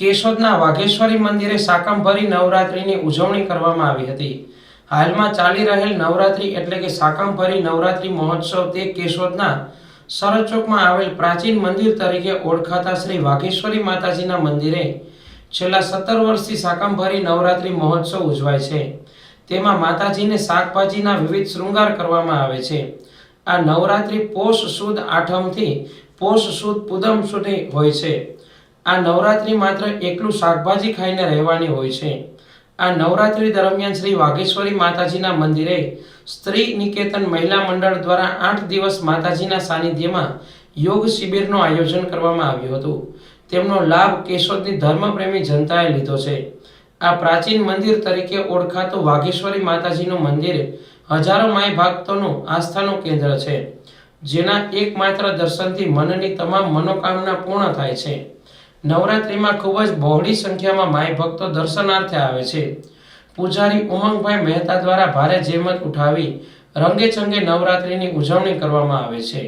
કેશોદના વાઘેશ્વરી મંદિરે શાકંભરી નવરાત્રિની ઉજવણી કરવામાં આવી હતી। હાલમાં ચાલી રહેલ નવરાત્રિ એટલે કે શાકંભરી નવરાત્રિ મહોત્સવ તે કેશોદના સરહદ ચોકમાં આવેલ પ્રાચીન મંદિર તરીકે ઓળખાતા શ્રી વાઘેશ્વરી માતાજીના મંદિરે છેલ્લા 17 વર્ષથી શાકંભરી નવરાત્રિ મહોત્સવ ઉજવાય છે। તેમાં માતાજીને શાકભાજીના વિવિધ શૃંગાર કરવામાં આવે છે। આ નવરાત્રિ પોષ સુદ આઠમથી પોષ સુદ પૂનમ સુધી હોય છે। આ નવરાત્રિ માત્ર એકલું શાકભાજી ખાઈને રહેવાની હોય છે। આ નવરાત્રિ દરમિયાન શ્રી વાઘેશ્વરી માતાજીના મંદિરે સ્ત્રી નિકેતન મહિલા મંડળ દ્વારા 8 દિવસ માતાજીના સાનિધ્યમાં યોગ શિબિરનું આયોજન કરવામાં આવ્યું હતું। તેમનો લાભ કેશોદની ધર્મપ્રેમી જનતાએ લીધો છે। આ પ્રાચીન મંદિર તરીકે ઓળખાતું વાઘેશ્વરી માતાજીનું મંદિર હજારો માઈ ભક્તોનું આસ્થાનું કેન્દ્ર છે, જેના એકમાત્ર દર્શનથી મનની તમામ મનોકામના પૂર્ણ થાય છે। નવરાત્રિમાં ખૂબ જ બહોળી સંખ્યામાં માઈ ભક્તો દર્શનાર્થે આવે છે। પૂજારી ઉમંગભાઈ મહેતા દ્વારા ભારે જહેમત ઉઠાવી રંગે ચંગે નવરાત્રિની ઉજવણી કરવામાં આવે છે।